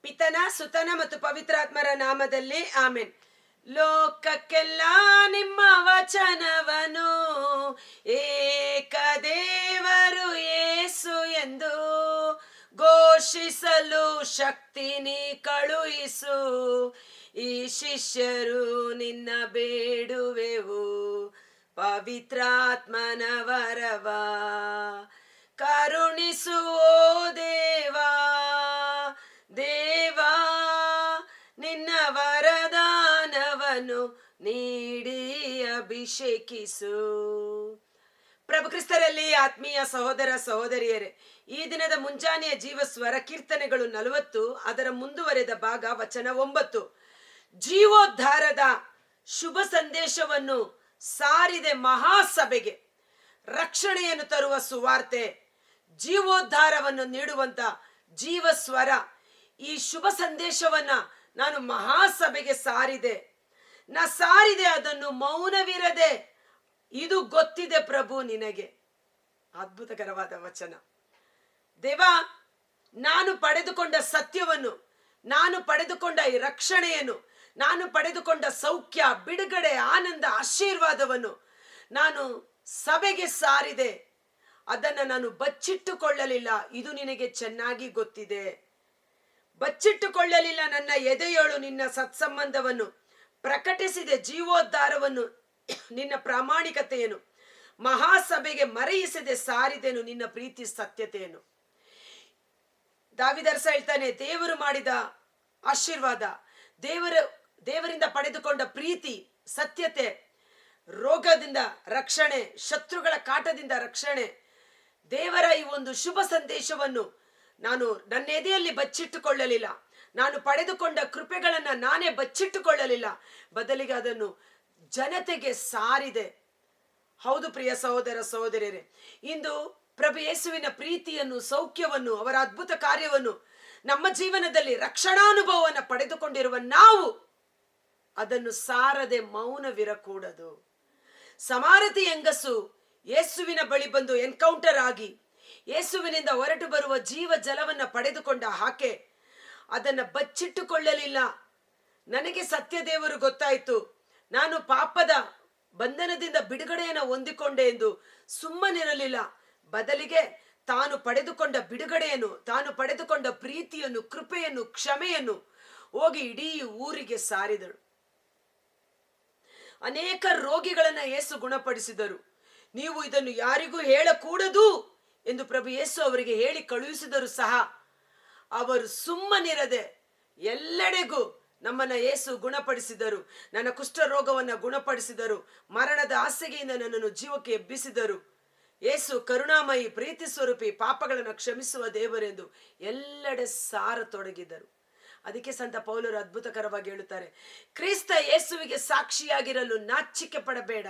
ಪಿತನ ಸುತನ ಮತ್ತು ಪವಿತ್ರಾತ್ಮರ ನಾಮದಲ್ಲಿ ಆಮೆನ್. ಲೋಕಕ್ಕೆಲ್ಲ ನಿಮ್ಮ ವಚನವನು ಏಕದೇವರು ಯೇಸು ಎಂದು ಘೋಷಿಸಲು ಶಕ್ತಿ ನೀ ಕಳುಹಿಸು. ಈ ಶಿಷ್ಯರು ನಿನ್ನ ಬೇಡುವೆವು, ಪವಿತ್ರಾತ್ಮನ ವರವ ಕರುಣಿಸು ಓ ದೇವಾ. ದೇವಾ ನಿನ್ನ ವರದಾನವನ್ನು ನೀಡಿ ಅಭಿಷೇಕಿಸು. ಪ್ರಭು ಕ್ರಿಸ್ತರಲ್ಲಿ ಆತ್ಮೀಯ ಸಹೋದರ ಸಹೋದರಿಯರೇ, ಈ ದಿನದ ಮುಂಜಾನೆಯ ಜೀವ ಸ್ವರ ಕೀರ್ತನೆಗಳು 40, ಅದರ ಮುಂದುವರೆದ ಭಾಗ ವಚನ 9. ಜೀವೋದ್ಧಾರದ ಶುಭ ಸಂದೇಶವನ್ನು ಸಾರಿದೆ ಮಹಾಸಭೆಗೆ. ರಕ್ಷಣೆಯನ್ನು ತರುವ ಸುವಾರ್ತೆ, ಜೀವೋದ್ಧಾರವನ್ನು ನೀಡುವಂತ ಜೀವ ಸ್ವರ, ಈ ಶುಭ ಸಂದೇಶವನ್ನ ನಾನು ಮಹಾಸಭೆಗೆ ಸಾರಿದೆ. ಅದನ್ನು ಮೌನವಿರದೆ. ಇದು ಗೊತ್ತಿದೆ ಪ್ರಭು ನಿನಗೆ. ಅದ್ಭುತಕರವಾದ ವಚನ. ದೇವ, ನಾನು ಪಡೆದುಕೊಂಡ ಸತ್ಯವನ್ನು, ನಾನು ಪಡೆದುಕೊಂಡ ಈ ರಕ್ಷಣೆಯನ್ನು, ನಾನು ಪಡೆದುಕೊಂಡ ಸೌಖ್ಯ, ಬಿಡುಗಡೆ, ಆನಂದ, ಆಶೀರ್ವಾದವನ್ನು ನಾನು ಸಭೆಗೆ ಸಾರಿದೆ. ಅದನ್ನು ನಾನು ಬಚ್ಚಿಟ್ಟುಕೊಳ್ಳಲಿಲ್ಲ. ಇದು ನಿನಗೆ ಚೆನ್ನಾಗಿ ಗೊತ್ತಿದೆ. ಬಚ್ಚಿಟ್ಟುಕೊಳ್ಳಲಿಲ್ಲ. ನನ್ನ ಎದೆಯೋಳು ನಿನ್ನ ಸತ್ಸಂಬಂಧವನ್ನು ಪ್ರಕಟಿಸಿದೆ. ಜೀವೋದ್ಧಾರವನ್ನು, ನಿನ್ನ ಪ್ರಾಮಾಣಿಕತೆಯನ್ನು ಮಹಾಸಭೆಗೆ ಮರೆಯಿಸದೆ ಸಾರಿದೆನು, ನಿನ್ನ ಪ್ರೀತಿ ಸತ್ಯತೆಯನ್ನು. ದಾವಿದರಸ ಹೇಳ್ತಾನೆ, ದೇವರು ಮಾಡಿದ ಆಶೀರ್ವಾದ, ದೇವರಿಂದ ಪಡೆದುಕೊಂಡ ಪ್ರೀತಿ, ಸತ್ಯತೆ, ರೋಗದಿಂದ ರಕ್ಷಣೆ, ಶತ್ರುಗಳ ಕಾಟದಿಂದ ರಕ್ಷಣೆ, ದೇವರ ಈ ಒಂದು ಶುಭ ಸಂದೇಶವನ್ನು ನಾನು ನನ್ನ ಎದೆಯಲ್ಲಿ ಬಚ್ಚಿಟ್ಟುಕೊಳ್ಳಲಿಲ್ಲ. ನಾನು ಪಡೆದುಕೊಂಡ ಕೃಪೆಗಳನ್ನು ನಾನೇ ಬಚ್ಚಿಟ್ಟುಕೊಳ್ಳಲಿಲ್ಲ. ಬದಲಿಗೆ ಅದನ್ನು ಜನತೆಗೆ ಸಾರಿದೆ. ಹೌದು ಪ್ರಿಯ ಸಹೋದರ ಸಹೋದರಿಯರೇ, ಇಂದು ಪ್ರಭು ಯೇಸುವಿನ ಪ್ರೀತಿಯನ್ನು, ಸೌಖ್ಯವನ್ನು, ಅವರ ಅದ್ಭುತ ಕಾರ್ಯವನ್ನು ನಮ್ಮ ಜೀವನದಲ್ಲಿ ರಕ್ಷಣಾನುಭವವನ್ನು ಪಡೆದುಕೊಂಡಿರುವ ನಾವು ಅದನ್ನು ಸಾರದೆ ಮೌನವಿರಕೂಡದು. ಸಮಾರತಿ ಹೆಂಗಸು ಯೇಸುವಿನ ಬಳಿ ಬಂದು ಎನ್ಕೌಂಟರ್ ಆಗಿ ಯೇಸುವಿನಿಂದ ಹೊರಟು ಬರುವ ಜೀವ ಜಲವನ್ನ ಪಡೆದುಕೊಂಡ ಆಕೆ ಅದನ್ನು ಬಚ್ಚಿಟ್ಟುಕೊಳ್ಳಲಿಲ್ಲ. ನನಗೆ ಸತ್ಯ ದೇವರು ಗೊತ್ತಾಯಿತು, ನಾನು ಪಾಪದ ಬಂಧನದಿಂದ ಬಿಡುಗಡೆಯನ್ನು ಹೊಂದಿಕೊಂಡೆ ಎಂದು ಸುಮ್ಮನಿರಲಿಲ್ಲ. ಬದಲಿಗೆ ತಾನು ಪಡೆದುಕೊಂಡ ಬಿಡುಗಡೆಯನ್ನು, ತಾನು ಪಡೆದುಕೊಂಡ ಪ್ರೀತಿಯನ್ನು, ಕೃಪೆಯನ್ನು, ಕ್ಷಮೆಯನ್ನು ಹೋಗಿ ಇಡೀ ಊರಿಗೆ ಸಾರಿದಳು. ಅನೇಕ ರೋಗಿಗಳನ್ನ ಯೇಸು ಗುಣಪಡಿಸಿದರು. ನೀವು ಇದನ್ನು ಯಾರಿಗೂ ಹೇಳಕೂಡದು ಎಂದು ಪ್ರಭು ಯೇಸು ಅವರಿಗೆ ಹೇಳಿ ಕಳುಹಿಸಿದರು ಸಹ ಅವರು ಸುಮ್ಮನಿರದೆ ಎಲ್ಲೆಡೆಗೂ ನಮ್ಮನ್ನ ಯೇಸು ಗುಣಪಡಿಸಿದರು. ನನ್ನ ಕುಷ್ಠ ರೋಗವನ್ನ ಗುಣಪಡಿಸಿದರು. ಮರಣದ ಹಾಸಿಗೆಯಿಂದ ನನ್ನನ್ನು ಜೀವಕ್ಕೆ ಎಬ್ಬಿಸಿದರು. ಯೇಸು ಕರುಣಾಮಯಿ, ಪ್ರೀತಿ ಸ್ವರೂಪಿ, ಪಾಪಗಳನ್ನು ಕ್ಷಮಿಸುವ ದೇವರೆಂದು ಎಲ್ಲೆಡೆ ಸಾರತೊಡಗಿದರು. ಅದಕ್ಕೆ ಸಂತ ಪೌಲರು ಅದ್ಭುತಕರವಾಗಿ ಹೇಳುತ್ತಾರೆ, ಕ್ರಿಸ್ತ ಯೇಸುವಿಗೆ ಸಾಕ್ಷಿಯಾಗಿರಲು ನಾಚಿಕೆ ಪಡಬೇಡ.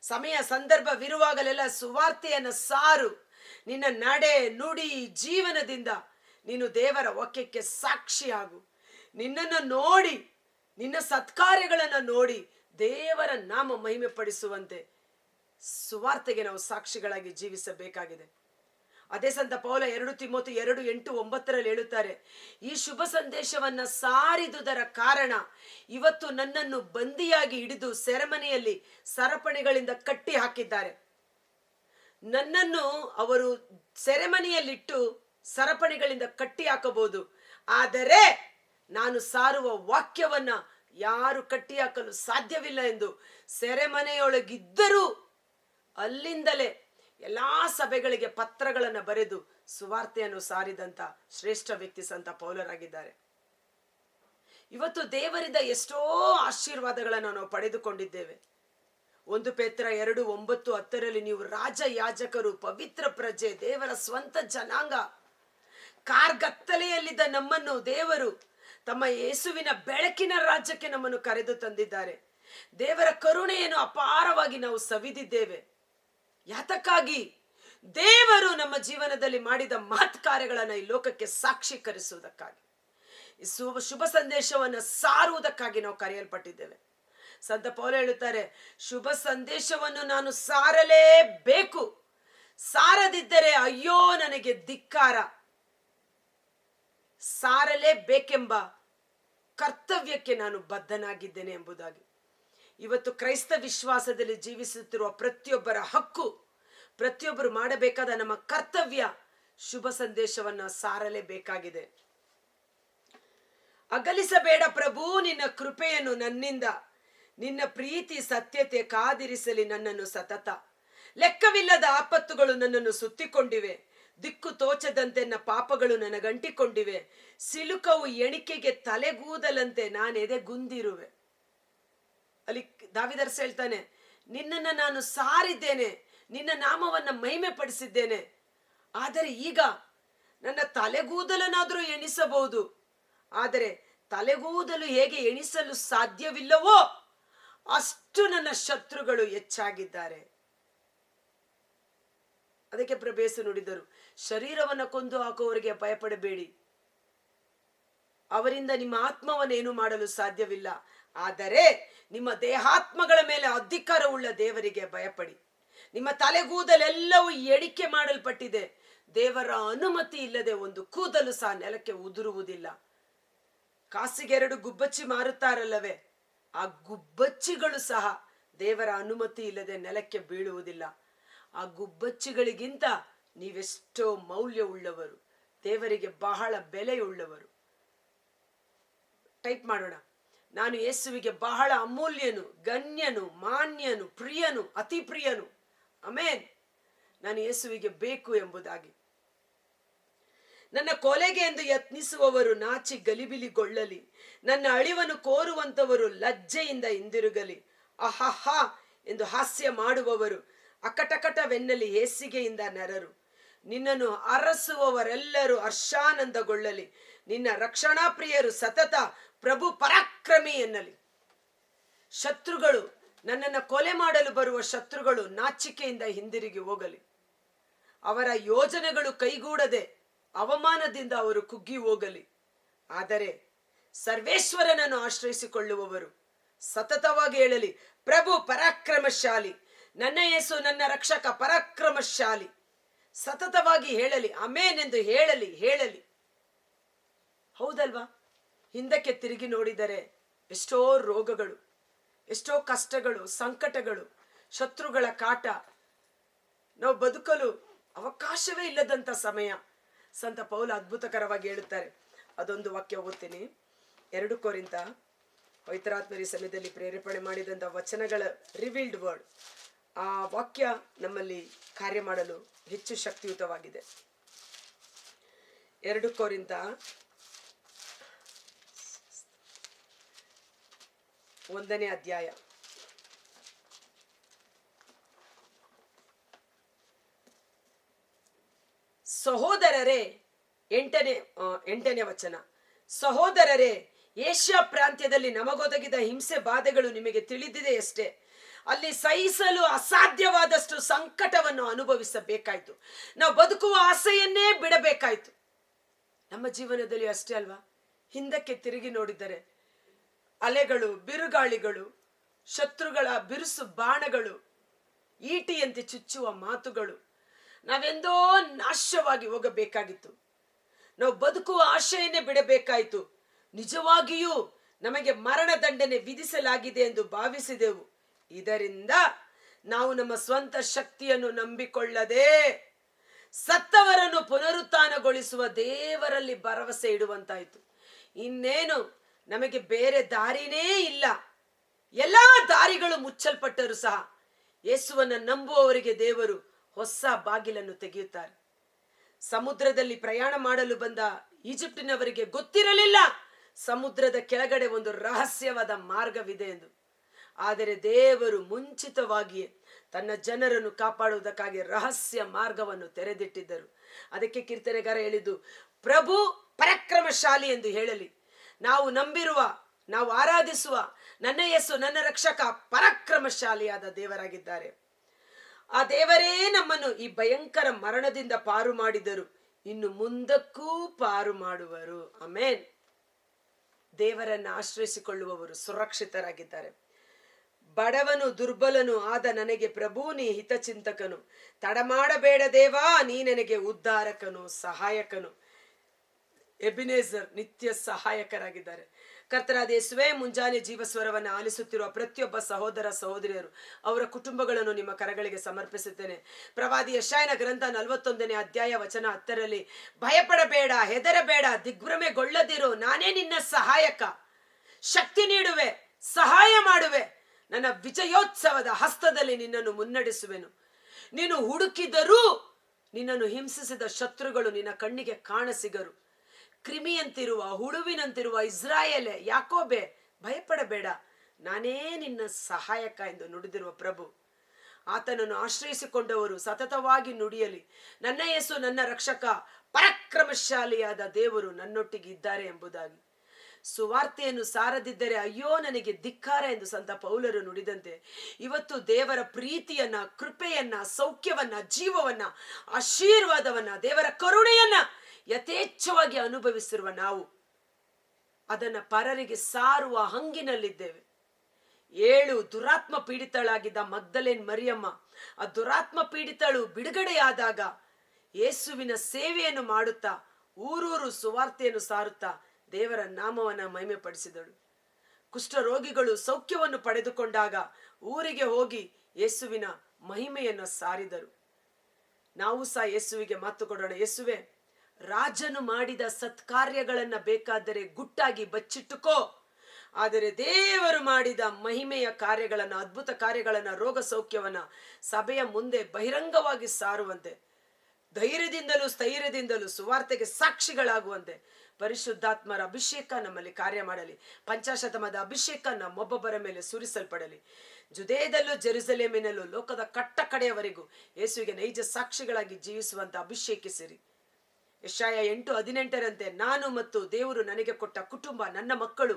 ಸಮಯ ಸಂದರ್ಭವಿರುವಾಗಲೆಲ್ಲ ಸುವಾರ್ತೆಯನ್ನು ಸಾರು. ನಿನ್ನ ನಡೆ, ನುಡಿ, ಜೀವನದಿಂದ ನೀನು ದೇವರ ವಾಕ್ಯಕ್ಕೆ ಸಾಕ್ಷಿಯಾಗು. ನಿನ್ನನ್ನು ನೋಡಿ, ನಿನ್ನ ಸತ್ಕಾರ್ಯಗಳನ್ನು ನೋಡಿ ದೇವರ ನಾಮ ಮಹಿಮೆ ಪಡಿಸುವಂತೆ ಸುವಾರ್ತೆಗೆ ನಾವು ಸಾಕ್ಷಿಗಳಾಗಿ ಜೀವಿಸಬೇಕಾಗಿದೆ. ಅದೇ ಸಂತ ಪೌಲ 2 ತಿಮೋಥೆ 2:8-9 ಹೇಳುತ್ತಾರೆ, ಈ ಶುಭ ಸಂದೇಶವನ್ನ ಸಾರಿದುದರ ಕಾರಣ ಇವತ್ತು ನನ್ನನ್ನು ಬಂದಿಯಾಗಿ ಹಿಡಿದು ಸೆರೆಮನೆಯಲ್ಲಿ ಸರಪಣಿಗಳಿಂದ ಕಟ್ಟಿ ಹಾಕಿದ್ದಾರೆ. ನನ್ನನ್ನು ಅವರು ಸೆರೆಮನೆಯಲ್ಲಿಟ್ಟು ಸರಪಣಿಗಳಿಂದ ಕಟ್ಟಿ ಹಾಕಬಹುದು, ಆದರೆ ನಾನು ಸಾರುವ ವಾಕ್ಯವನ್ನ ಯಾರು ಕಟ್ಟಿ ಹಾಕಲು ಸಾಧ್ಯವಿಲ್ಲ ಎಂದು ಸೆರೆಮನೆಯೊಳಗಿದ್ದರೂ ಅಲ್ಲಿಂದಲೇ ಎಲ್ಲಾ ಸಭೆಗಳಿಗೆ ಪತ್ರಗಳನ್ನು ಬರೆದು ಸುವಾರ್ತೆಯನ್ನು ಸಾರಿದಂತ ಶ್ರೇಷ್ಠ ವ್ಯಕ್ತಿ ಸಂತ ಪೌಲರಾಗಿದ್ದಾರೆ. ಇವತ್ತು ದೇವರಿಂದ ಎಷ್ಟೋ ಆಶೀರ್ವಾದಗಳನ್ನು ನಾವು ಪಡೆದುಕೊಂಡಿದ್ದೇವೆ. 1 ಪೇತ್ರ 2:9-10 ನೀವು ರಾಜ ಯಾಜಕರು, ಪವಿತ್ರ ಪ್ರಜೆ, ದೇವರ ಸ್ವಂತ ಜನಾಂಗ. ಕಾರ್ಗತ್ತಲೆಯಲ್ಲಿದ್ದ ನಮ್ಮನ್ನು ದೇವರು ತಮ್ಮ ಯೇಸುವಿನ ಬೆಳಕಿನ ರಾಜ್ಯಕ್ಕೆ ನಮ್ಮನ್ನು ಕರೆದು ತಂದಿದ್ದಾರೆ. ದೇವರ ಕರುಣೆಯನ್ನು ಅಪಾರವಾಗಿ ನಾವು ಸವಿದಿದ್ದೇವೆ. ಯಾತಕ್ಕಾಗಿ? ದೇವರು ನಮ್ಮ ಜೀವನದಲ್ಲಿ ಮಾಡಿದ ಮಹತ್ ಕಾರ್ಯಗಳನ್ನು ಈ ಲೋಕಕ್ಕೆ ಸಾಕ್ಷೀಕರಿಸುವುದಕ್ಕಾಗಿ, ಶುಭ ಸಂದೇಶವನ್ನು ಸಾರುವುದಕ್ಕಾಗಿ ನಾವು ಕರೆಯಲ್ಪಟ್ಟಿದ್ದೇವೆ. ಸಂತ ಪೌಲ ಹೇಳುತ್ತಾರೆ, ಶುಭ ಸಂದೇಶವನ್ನು ನಾನು ಸಾರಲೇಬೇಕು, ಸಾರದಿದ್ದರೆ ಅಯ್ಯೋ ನನಗೆ ಧಿಕ್ಕಾರ. ಸಾರಲೇಬೇಕೆಂಬ ಕರ್ತವ್ಯಕ್ಕೆ ನಾನು ಬದ್ಧನಾಗಿದ್ದೇನೆ ಎಂಬುದಾಗಿ. ಇವತ್ತು ಕ್ರೈಸ್ತ ವಿಶ್ವಾಸದಲ್ಲಿ ಜೀವಿಸುತ್ತಿರುವ ಪ್ರತಿಯೊಬ್ಬರ ಹಕ್ಕು, ಪ್ರತಿಯೊಬ್ಬರು ಮಾಡಬೇಕಾದ ನಮ್ಮ ಕರ್ತವ್ಯ, ಶುಭ ಸಂದೇಶವನ್ನ ಸಾರಲೇಬೇಕಾಗಿದೆ. ಅಗಲಿಸಬೇಡ ಪ್ರಭು ನಿನ್ನ ಕೃಪೆಯನ್ನು ನನ್ನಿಂದ, ನಿನ್ನ ಪ್ರೀತಿ ಸತ್ಯತೆ ಕಾದಿರಿಸಲಿ ನನ್ನನ್ನು ಸತತ. ಲೆಕ್ಕವಿಲ್ಲದ ಆಪತ್ತುಗಳು ನನ್ನನ್ನು ಸುತ್ತಿಕೊಂಡಿವೆ, ದಿಕ್ಕು ತೋಚದಂತೆ ನನ್ನ ಪಾಪಗಳು ನನಗಂಟಿಕೊಂಡಿವೆ. ಸಿಲುಕವು ಎಣಿಕೆಗೆ ತಲೆಗೂದಲಂತೆ ನಾನೆದೆಗುಂದಿರುವೆ. ಅಲ್ಲಿ ದಾವಿದರ್ಸ್ ಹೇಳ್ತಾನೆ, ನಿನ್ನನ್ನು ನಾನು ಸಾರಿದ್ದೇನೆ, ನಿನ್ನ ನಾಮವನ್ನ ಮಹಿಮೆ ಪಡಿಸಿದ್ದೇನೆ. ಆದರೆ ಈಗ ನನ್ನ ತಲೆಗೂದಲನಾದರೂ ಎಣಿಸಬಹುದು, ಆದರೆ ತಲೆಗೂದಲು ಹೇಗೆ ಎಣಿಸಲು ಸಾಧ್ಯವಿಲ್ಲವೋ ಅಷ್ಟು ನನ್ನ ಶತ್ರುಗಳು ಹೆಚ್ಚಾಗಿದ್ದಾರೆ. ಅದಕ್ಕೆ ಪ್ರಭೇಸು ನುಡಿದರು, ಶರೀರವನ್ನು ಕೊಂದು ಹಾಕುವವರಿಗೆ ಭಯಪಡಬೇಡಿ, ಅವರಿಂದ ನಿಮ್ಮ ಆತ್ಮವನ್ನೇನು ಮಾಡಲು ಸಾಧ್ಯವಿಲ್ಲ. ಆದರೆ ನಿಮ್ಮ ದೇಹಾತ್ಮಗಳ ಮೇಲೆ ಅಧಿಕಾರವುಳ್ಳ ದೇವರಿಗೆ ಭಯಪಡಿ. ನಿಮ್ಮ ತಲೆಗೂದಲೆಲ್ಲವೂ ಎಣಿಕೆ ಮಾಡಲ್ಪಟ್ಟಿದೆ. ದೇವರ ಅನುಮತಿ ಇಲ್ಲದೆ ಒಂದು ಕೂದಲು ಸಹ ನೆಲಕ್ಕೆ ಉದುರುವುದಿಲ್ಲ. ಕಾಸಿಗೆ 2 ಗುಬ್ಬಚ್ಚಿ ಮಾರುತ್ತಾರಲ್ಲವೇ, ಆ ಗುಬ್ಬಚ್ಚಿಗಳು ಸಹ ದೇವರ ಅನುಮತಿ ಇಲ್ಲದೆ ನೆಲಕ್ಕೆ ಬೀಳುವುದಿಲ್ಲ. ಆ ಗುಬ್ಬಚ್ಚಿಗಳಿಗಿಂತ ನೀವೆಷ್ಟೋ ಮೌಲ್ಯವುಳ್ಳವರು, ದೇವರಿಗೆ ಬಹಳ ಬೆಲೆಯುಳ್ಳವರು. ಟೈಪ್ ಮಾಡೋಣ, ನಾನು ಯೇಸುವಿಗೆ ಬಹಳ ಅಮೂಲ್ಯನು, ಗಣ್ಯನು, ಮಾನ್ಯನು, ಪ್ರಿಯನು, ಅತಿ ಪ್ರಿಯನು. ಆಮೆನ್. ನಾನು ಯೇಸುವಿಗೆ ಬೇಕು ಎಂಬುದಾಗಿ. ನನ್ನ ಕೊಲೆಗೆ ಎಂದು ಯತ್ನಿಸುವವರು ನಾಚಿ ಗಲಿಬಿಲಿಗೊಳ್ಳಲಿ, ನನ್ನ ಅಳಿವನ್ನು ಕೋರುವಂತವರು ಲಜ್ಜೆಯಿಂದ ಹಿಂದಿರುಗಲಿ. ಅಹಹಾ ಎಂದು ಹಾಸ್ಯ ಮಾಡುವವರು ಅಕಟಕಟವೆನ್ನಲಿ ಹೇಸಿಗೆಯಿಂದ ನರರು. ನಿನ್ನನ್ನು ಅರಸುವವರೆಲ್ಲರೂ ಹರ್ಷಾನಂದಗೊಳ್ಳಲಿ, ನಿನ್ನ ರಕ್ಷಣಾ ಪ್ರಿಯರು ಸತತ ಪ್ರಭು ಪರಾಕ್ರಮಿ ಎನ್ನಲಿ. ಶತ್ರುಗಳು, ನನ್ನನ್ನು ಕೊಲೆ ಮಾಡಲು ಬರುವ ಶತ್ರುಗಳು ನಾಚಿಕೆಯಿಂದ ಹಿಂದಿರುಗಿ ಹೋಗಲಿ. ಅವರ ಯೋಜನೆಗಳು ಕೈಗೂಡದೆ ಅವಮಾನದಿಂದ ಅವರು ಕುಗ್ಗಿ ಹೋಗಲಿ. ಆದರೆ ಸರ್ವೇಶ್ವರನನ್ನು ಆಶ್ರಯಿಸಿಕೊಳ್ಳುವವರು ಸತತವಾಗಿ ಹೇಳಲಿ, ಪ್ರಭು ಪರಾಕ್ರಮಶಾಲಿ, ನನ್ನ ಯೇಸು ನನ್ನ ರಕ್ಷಕ ಪರಾಕ್ರಮಶಾಲಿ. ಸತತವಾಗಿ ಹೇಳಲಿ, ಆಮೇನ್ ಎಂದು ಹೇಳಲಿ. ಹೌದಲ್ವಾ? ಹಿಂದಕ್ಕೆ ತಿರುಗಿ ನೋಡಿದರೆ ಎಷ್ಟೋ ರೋಗಗಳು, ಎಷ್ಟೋ ಕಷ್ಟಗಳು, ಸಂಕಟಗಳು, ಶತ್ರುಗಳ ಕಾಟ, ನಾವು ಬದುಕಲು ಅವಕಾಶವೇ ಇಲ್ಲದಂತ ಸಮಯ. ಸಂತ ಪೌಲ ಅದ್ಭುತಕರವಾಗಿ ಹೇಳುತ್ತಾರೆ. ಅದೊಂದು ವಾಕ್ಯ ಓದ್ತೀನಿ. 2 ಕೊರಿಂಥ, ಪವಿತ್ರಾತ್ಮರಿ ಸಮಯದಲ್ಲಿ ಪ್ರೇರೇಪಣೆ ಮಾಡಿದಂಥ ವಚನಗಳ ರಿವೀಲ್ಡ್ ವರ್ಡ್. ಆ ವಾಕ್ಯ ನಮ್ಮಲ್ಲಿ ಕಾರ್ಯ ಮಾಡಲು ಹೆಚ್ಚು ಶಕ್ತಿಯುತವಾಗಿದೆ. 2 ಕೊರಿಂಥ 1ನೇ ಅಧ್ಯಾಯ ಸಹೋದರರೇ, 8ನೇ ವಚನ. ಸಹೋದರರೇ, ಏಷ್ಯಾ ಪ್ರಾಂತ್ಯದಲ್ಲಿ ನಮಗೊದಗಿದ ಹಿಂಸೆ ಬಾಧೆಗಳು ನಿಮಗೆ ತಿಳಿದಿದೆಯಷ್ಟೇ. ಅಲ್ಲಿ ಸಹಿಸಲು ಅಸಾಧ್ಯವಾದಷ್ಟು ಸಂಕಟವನ್ನು ಅನುಭವಿಸಬೇಕಾಯ್ತು. ನಾವು ಬದುಕುವ ಆಸೆಯನ್ನೇ ಬಿಡಬೇಕಾಯ್ತು. ನಮ್ಮ ಜೀವನದಲ್ಲಿ ಅಷ್ಟೇ ಅಲ್ವಾ? ಹಿಂದಕ್ಕೆ ತಿರುಗಿ ನೋಡಿದರೆ ಅಲೆಗಳು, ಬಿರುಗಾಳಿಗಳು, ಶತ್ರುಗಳ ಬಿರುಸು ಬಾಣಗಳು, ಈಟಿಯಂತೆ ಚುಚ್ಚುವ ಮಾತುಗಳು, ನಾವೆಂದೋ ನಾಶವಾಗಿ ಹೋಗಬೇಕಾಗಿತ್ತು. ನಾವು ಬದುಕುವ ಆಶೆಯನ್ನೇ ಬಿಡಬೇಕಾಯಿತು. ನಿಜವಾಗಿಯೂ ನಮಗೆ ಮರಣ ದಂಡನೆ ವಿಧಿಸಲಾಗಿದೆ ಎಂದು ಭಾವಿಸಿದೆವು. ಇದರಿಂದ ನಾವು ನಮ್ಮ ಸ್ವಂತ ಶಕ್ತಿಯನ್ನು ನಂಬಿಕೊಳ್ಳದೆ ಸತ್ತವರನ್ನು ಪುನರುತ್ಥಾನಗೊಳಿಸುವ ದೇವರಲ್ಲಿ ಭರವಸೆ ಇಡುವಂತಾಯಿತು. ಇನ್ನೇನು ನಮಗೆ ಬೇರೆ ದಾರಿನೇ ಇಲ್ಲ. ಎಲ್ಲಾ ದಾರಿಗಳು ಮುಚ್ಚಲ್ಪಟ್ಟರು ಸಹ ಯೇಸುವನ್ನು ನಂಬುವವರಿಗೆ ದೇವರು ಹೊಸ ಬಾಗಿಲನ್ನು ತೆಗೆಯುತ್ತಾರೆ. ಸಮುದ್ರದಲ್ಲಿ ಪ್ರಯಾಣ ಮಾಡಲು ಬಂದ ಈಜಿಪ್ಟಿನವರಿಗೆ ಗೊತ್ತಿರಲಿಲ್ಲ ಸಮುದ್ರದ ಕೆಳಗಡೆ ಒಂದು ರಹಸ್ಯವಾದ ಮಾರ್ಗವಿದೆ ಎಂದು. ಆದರೆ ದೇವರು ಮುಂಚಿತವಾಗಿಯೇ ತನ್ನ ಜನರನ್ನು ಕಾಪಾಡುವುದಕ್ಕಾಗಿ ರಹಸ್ಯ ಮಾರ್ಗವನ್ನು ತೆರೆದಿಟ್ಟಿದ್ದರು. ಅದಕ್ಕೆ ಕೀರ್ತನೆಗಾರ ಹೇಳಿದ್ದು, ಪ್ರಭು ಪರಾಕ್ರಮಶಾಲಿ ಎಂದು ಹೇಳಲಿ. ನಾವು ನಂಬಿರುವ, ನಾವು ಆರಾಧಿಸುವ ನನ್ನ ಯೇಸು ನನ್ನ ರಕ್ಷಕ ಪರಾಕ್ರಮಶಾಲಿಯಾದ ದೇವರಾಗಿದ್ದಾರೆ. ಆ ದೇವರೇ ನಮ್ಮನ್ನು ಈ ಭಯಂಕರ ಮರಣದಿಂದ ಪಾರು ಮಾಡಿದರು, ಇನ್ನು ಮುಂದಕ್ಕೂ ಪಾರು ಮಾಡುವರು. ಆಮೆನ್. ದೇವರನ್ನು ಆಶ್ರಯಿಸಿಕೊಳ್ಳುವವರು ಸುರಕ್ಷಿತರಾಗಿದ್ದಾರೆ. ಬಡವನು ದುರ್ಬಲನು ಆದ ನನಗೆ ಪ್ರಭು ನೀ ಹಿತಚಿಂತಕನು. ತಡಮಾಡಬೇಡ ದೇವಾ, ನೀ ನನಗೆ ಉದ್ಧಾರಕನು, ಸಹಾಯಕನು. ಎಬಿನೇಜರ್ ನಿತ್ಯ ಸಹಾಯಕರಾಗಿದ್ದಾರೆ. ಕರ್ತನಾದ ಯೇಸುವೇ, ಮುಂಜಾನೆ ಜೀವಸ್ವರವನ್ನು ಆಲಿಸುತ್ತಿರುವ ಪ್ರತಿಯೊಬ್ಬ ಸಹೋದರ ಸಹೋದರಿಯರು, ಅವರ ಕುಟುಂಬಗಳನ್ನು ನಿಮ್ಮ ಕರಗಳಿಗೆ ಸಮರ್ಪಿಸುತ್ತೇನೆ. ಪ್ರವಾದಿ ಯೆಶಾಯನ ಗ್ರಂಥ 41ನೇ ಅಧ್ಯಾಯ ವಚನ 10ರಲ್ಲಿ, ಭಯಪಡಬೇಡ, ಹೆದರಬೇಡ, ದಿಗ್ಭ್ರಮೆಗೊಳ್ಳದಿರು, ನಾನೇ ನಿನ್ನ ಸಹಾಯಕ, ಶಕ್ತಿ ನೀಡುವೆ, ಸಹಾಯ ಮಾಡುವೆ, ನನ್ನ ವಿಜಯೋತ್ಸವದ ಹಸ್ತದಲ್ಲಿ ನಿನ್ನನ್ನು ಮುನ್ನಡೆಸುವೆನು. ನೀನು ಹುಡುಕಿದರೂ ನಿನ್ನನ್ನು ಹಿಂಸಿಸಿದ ಶತ್ರುಗಳು ನಿನ್ನ ಕಣ್ಣಿಗೆ ಕಾಣಸಿಗರು. ಕ್ರಿಮಿಯಂತಿರುವ, ಹುಳುವಿನಂತಿರುವ ಇಸ್ರಾಯೇಲೇ, ಯಾಕೋಬೆ, ಭಯಪಡಬೇಡ, ನಾನೇ ನಿನ್ನ ಸಹಾಯಕ ಎಂದು ನುಡಿದಿರುವ ಪ್ರಭು. ಆತನನ್ನು ಆಶ್ರಯಿಸಿಕೊಂಡವರು ಸತತವಾಗಿ ನುಡಿಯಲಿ, ನನ್ನ ಯೇಸು ನನ್ನ ರಕ್ಷಕ, ಪರಾಕ್ರಮಶಾಲಿಯಾದ ದೇವರು ನನ್ನೊಟ್ಟಿಗೆ ಇದ್ದಾರೆ ಎಂಬುದಾಗಿ. ಸುವಾರ್ತೆಯನ್ನು ಸಾರದಿದ್ದರೆ ಅಯ್ಯೋ ನನಗೆ ಧಿಕ್ಕಾರ ಎಂದು ಸಂತ ಪೌಲರು ನುಡಿದಂತೆ, ಇವತ್ತು ದೇವರ ಪ್ರೀತಿಯನ್ನ, ಕೃಪೆಯನ್ನ, ಸೌಖ್ಯವನ್ನ, ಜೀವವನ್ನ, ಆಶೀರ್ವಾದವನ್ನ, ದೇವರ ಕರುಣೆಯನ್ನ ಯಥೇಚ್ಛವಾಗಿ ಅನುಭವಿಸಿರುವ ನಾವು ಅದನ್ನ ಪರರಿಗೆ ಸಾರುವ ಹಂಗಿನಲ್ಲಿದ್ದೇವೆ. 7 ದುರಾತ್ಮ ಪೀಡಿತಳಾಗಿದ್ದ ಮಗ್ದಲೇನ್ ಮರಿಯಮ್ಮ, ಆ ದುರಾತ್ಮ ಪೀಡಿತಳು ಬಿಡುಗಡೆಯಾದಾಗ ಯೇಸುವಿನ ಸೇವೆಯನ್ನು ಮಾಡುತ್ತಾ ಊರೂರು ಸುವಾರ್ತೆಯನ್ನು ಸಾರುತ್ತಾ ದೇವರ ನಾಮವನ್ನ ಮಹಿಮೆ ಪಡಿಸಿದಳು. ಕುಷ್ಠರೋಗಿಗಳು ಸೌಖ್ಯವನ್ನು ಪಡೆದುಕೊಂಡಾಗ ಊರಿಗೆ ಹೋಗಿ ಯೇಸುವಿನ ಮಹಿಮೆಯನ್ನು ಸಾರಿದರು. ನಾವು ಸಹ ಯೇಸುವಿಗೆ ಮಾತು ಕೊಡೋಣ. ಯೇಸುವೆ, ರಾಜನು ಮಾಡಿದ ಸತ್ಕಾರ್ಯಗಳನ್ನ ಬೇಕಾದರೆ ಗುಟ್ಟಾಗಿ ಬಚ್ಚಿಟ್ಟುಕೋ, ಆದರೆ ದೇವರು ಮಾಡಿದ ಮಹಿಮೆಯ ಕಾರ್ಯಗಳನ್ನ, ಅದ್ಭುತ ಕಾರ್ಯಗಳನ್ನ, ರೋಗ ಸೌಖ್ಯವನ್ನ ಸಭೆಯ ಮುಂದೆ ಬಹಿರಂಗವಾಗಿ ಸಾರುವಂತೆ, ಧೈರ್ಯದಿಂದಲೂ ಸ್ಥೈರ್ಯದಿಂದಲೂ ಸುವಾರ್ತೆಗೆ ಸಾಕ್ಷಿಗಳಾಗುವಂತೆ ಪರಿಶುದ್ಧಾತ್ಮರ ಅಭಿಷೇಕ ನಮ್ಮಲ್ಲಿ ಕಾರ್ಯ ಮಾಡಲಿ. ಪಂಚಾಶತಮದ ಅಭಿಷೇಕ ನಮ್ಮೊಬ್ಬೊಬ್ಬರ ಮೇಲೆ ಸುರಿಸಲ್ಪಡಲಿ. ಜುದೇಯದಲ್ಲೂ ಜೆರುಸಲೇಮಿನಲ್ಲೂ ಲೋಕದ ಕಟ್ಟ ಕಡೆಯವರೆಗೂ ಯೇಸುವಿಗೆ ನೈಜ ಸಾಕ್ಷಿಗಳಾಗಿ ಜೀವಿಸುವಂತ ಅಭಿಷೇಕಿಸಿರಿ. ಯೆಶಾಯ 8:18ರಂತೆ, ನಾನು ಮತ್ತು ದೇವರು ನನಗೆ ಕೊಟ್ಟ ಕುಟುಂಬ, ನನ್ನ ಮಕ್ಕಳು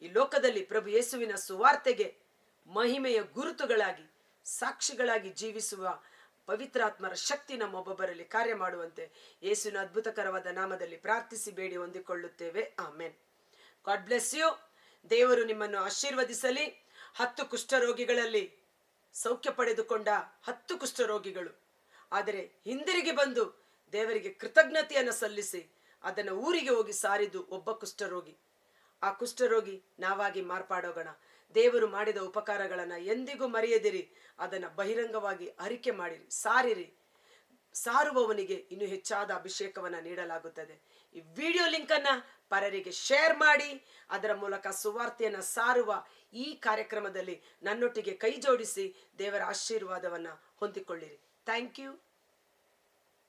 ಈ ಲೋಕದಲ್ಲಿ ಪ್ರಭು ಯೇಸುವಿನ ಸುವಾರ್ತೆಗೆ ಮಹಿಮೆಯ ಗುರುತುಗಳಾಗಿ, ಸಾಕ್ಷಿಗಳಾಗಿ ಜೀವಿಸುವ ಪವಿತ್ರಾತ್ಮರ ಶಕ್ತಿ ನಮ್ಮೊಬ್ಬೊಬ್ಬರಲ್ಲಿ ಕಾರ್ಯ ಮಾಡುವಂತೆ ಯೇಸುವಿನ ಅದ್ಭುತಕರವಾದ ನಾಮದಲ್ಲಿ ಪ್ರಾರ್ಥಿಸಿ ಬೇಡಿ ಹೊಂದಿಕೊಳ್ಳುತ್ತೇವೆ. ಆಮೆನ್. God bless you. ದೇವರು ನಿಮ್ಮನ್ನು ಆಶೀರ್ವದಿಸಲಿ. 10 ಕುಷ್ಠರೋಗಿಗಳಲ್ಲಿ ಸೌಖ್ಯ ಪಡೆದುಕೊಂಡ 10 ಕುಷ್ಠರೋಗಿಗಳು, ಆದರೆ ಹಿಂದಿರುಗಿ ಬಂದು ದೇವರಿಗೆ ಕೃತಜ್ಞತೆಯನ್ನು ಸಲ್ಲಿಸಿ ಅದನ್ನು ಊರಿಗೆ ಹೋಗಿ ಸಾರಿದು ಒಬ್ಬ ಕುಷ್ಠರೋಗಿ. ಆ ಕುಷ್ಠರೋಗಿ ನಾವಾಗಿ ಮಾರ್ಪಾಡೋಗೋಣ. ದೇವರು ಮಾಡಿದ ಉಪಕಾರಗಳನ್ನ ಎಂದಿಗೂ ಮರೆಯದಿರಿ. ಅದನ್ನ ಬಹಿರಂಗವಾಗಿ ಅರಿಕೆ ಮಾಡಿರಿ, ಸಾರಿರಿ. ಸಾರುವವನಿಗೆ ಇನ್ನು ಹೆಚ್ಚಾದ ಅಭಿಷೇಕವನ್ನ ನೀಡಲಾಗುತ್ತದೆ. ಈ ವಿಡಿಯೋ ಲಿಂಕ್ ಅನ್ನ ಪರರಿಗೆ ಶೇರ್ ಮಾಡಿ, ಅದರ ಮೂಲಕ ಸುವಾರ್ತೆಯನ್ನ ಸಾರುವ ಈ ಕಾರ್ಯಕ್ರಮದಲ್ಲಿ ನನ್ನೊಟ್ಟಿಗೆ ಕೈ ಜೋಡಿಸಿ ದೇವರ ಆಶೀರ್ವಾದವನ್ನ ಹೊಂದಿಕೊಳ್ಳಿರಿ. Thank you.